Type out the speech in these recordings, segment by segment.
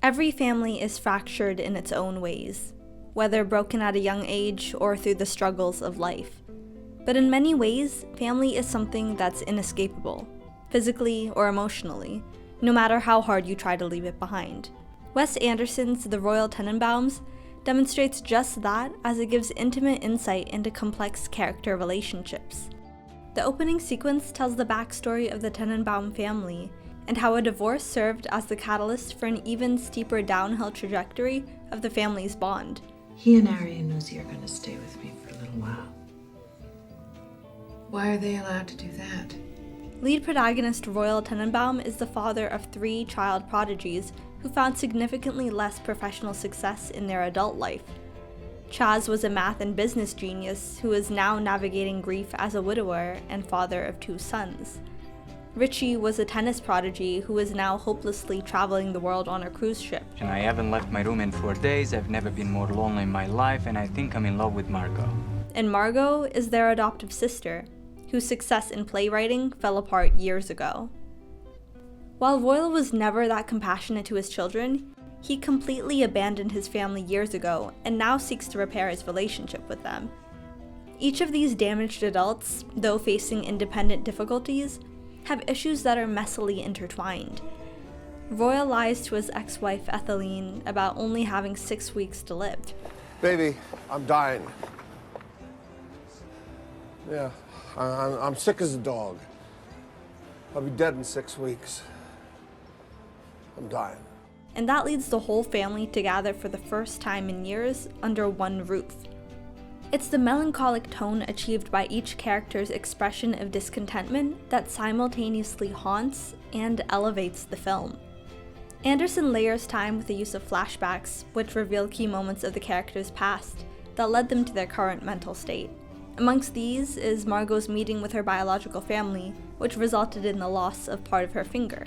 Every family is fractured in its own ways, whether broken at a young age or through the struggles of life. But in many ways, family is something that's inescapable, physically or emotionally, no matter how hard you try to leave it behind. Wes Anderson's The Royal Tenenbaums demonstrates just that, as it gives intimate insight into complex character relationships. The opening sequence tells the backstory of the Tenenbaum family and how a divorce served as the catalyst for an even steeper downhill trajectory of the family's bond. He and Ari and Lucy are going to stay with me for a little while. Why are they allowed to do that? Lead protagonist Royal Tenenbaum is the father of 3 child prodigies who found significantly less professional success in their adult life. Chaz was a math and business genius who is now navigating grief as a widower and father of 2 sons. Richie was a tennis prodigy who is now hopelessly traveling the world on a cruise ship. And I haven't left my room in 4 days, I've never been more lonely in my life, and I think I'm in love with Margot. And Margot is their adoptive sister, whose success in playwriting fell apart years ago. While Royal was never that compassionate to his children, he completely abandoned his family years ago and now seeks to repair his relationship with them. Each of these damaged adults, though facing independent difficulties, have issues that are messily intertwined. Royal lies to his ex-wife Ethelene about only having 6 weeks to live. Baby, I'm dying. Yeah, I'm sick as a dog. I'll be dead in 6 weeks. I'm dying. And that leads the whole family to gather for the first time in years under one roof. It's the melancholic tone achieved by each character's expression of discontentment that simultaneously haunts and elevates the film. Anderson layers time with the use of flashbacks, which reveal key moments of the characters' past that led them to their current mental state. Amongst these is Margot's meeting with her biological family, which resulted in the loss of part of her finger.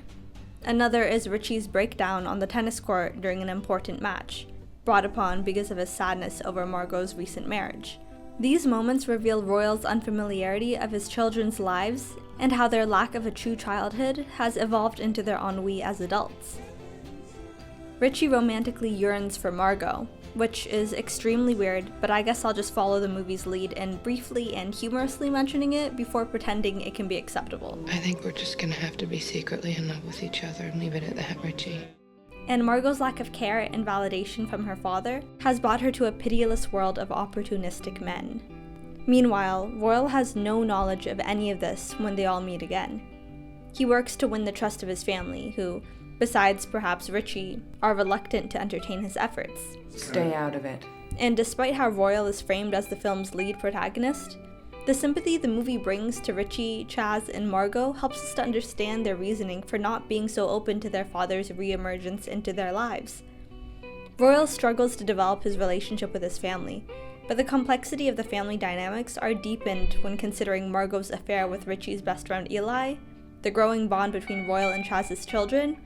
Another is Richie's breakdown on the tennis court during an important match, brought upon because of his sadness over Margot's recent marriage. These moments reveal Royal's unfamiliarity of his children's lives and how their lack of a true childhood has evolved into their ennui as adults. Richie romantically yearns for Margot, which is extremely weird, but I guess I'll just follow the movie's lead in briefly and humorously mentioning it before pretending it can be acceptable. I think we're just gonna have to be secretly in love with each other and leave it at that, Richie. And Margot's lack of care and validation from her father has brought her to a pitiless world of opportunistic men. Meanwhile, Royal has no knowledge of any of this when they all meet again. He works to win the trust of his family, who, besides perhaps Richie, are reluctant to entertain his efforts. Stay out of it. And despite how Royal is framed as the film's lead protagonist, the sympathy the movie brings to Richie, Chaz, and Margot helps us to understand their reasoning for not being so open to their father's re-emergence into their lives. Royal struggles to develop his relationship with his family, but the complexity of the family dynamics are deepened when considering Margot's affair with Richie's best friend Eli, the growing bond between Royal and Chaz's children,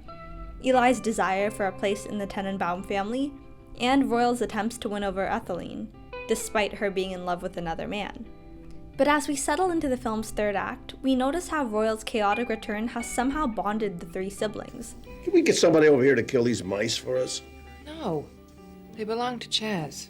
Eli's desire for a place in the Tenenbaum family, and Royal's attempts to win over Ethelene, despite her being in love with another man. But as we settle into the film's third act, we notice how Royal's chaotic return has somehow bonded the 3 siblings. Can we get somebody over here to kill these mice for us? No, they belong to Chaz.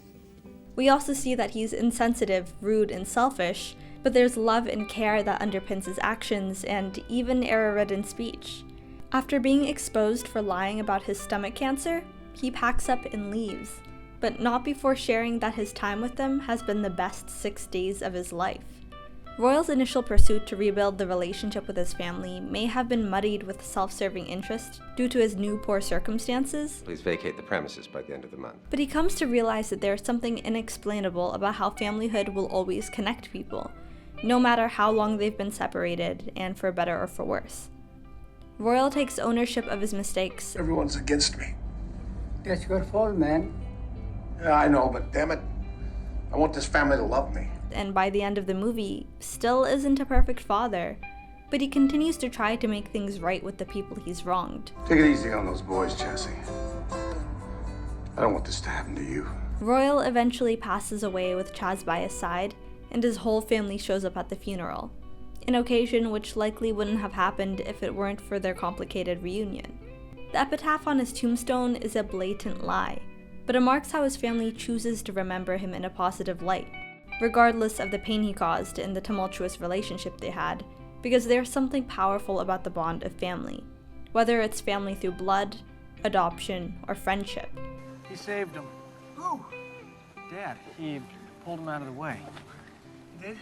We also see that he's insensitive, rude, and selfish, but there's love and care that underpins his actions and even error-ridden speech. After being exposed for lying about his stomach cancer, he packs up and leaves, but not before sharing that his time with them has been the best 6 days of his life. Royal's initial pursuit to rebuild the relationship with his family may have been muddied with self-serving interest due to his new poor circumstances. Please vacate the premises by the end of the month. But he comes to realize that there is something inexplainable about how familyhood will always connect people, no matter how long they've been separated, and for better or for worse. Royal takes ownership of his mistakes. Everyone's against me. It's your fault, man. Yeah, I know, but damn it, I want this family to love me. And by the end of the movie, still isn't a perfect father, but he continues to try to make things right with the people he's wronged. Take it easy on those boys, Chassie. I don't want this to happen to you. Royal eventually passes away with Chaz by his side, and his whole family shows up at the funeral, an occasion which likely wouldn't have happened if it weren't for their complicated reunion. The epitaph on his tombstone is a blatant lie, but it marks how his family chooses to remember him in a positive light, regardless of the pain he caused in the tumultuous relationship they had, because there's something powerful about the bond of family, whether it's family through blood, adoption, or friendship. He saved him. Who? Dad. He pulled him out of the way. He did?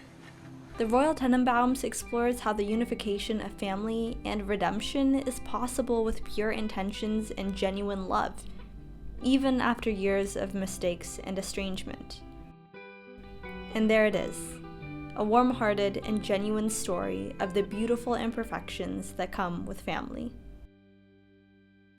The Royal Tenenbaums explores how the unification of family and redemption is possible with pure intentions and genuine love, even after years of mistakes and estrangement. And there it is, a warm-hearted and genuine story of the beautiful imperfections that come with family.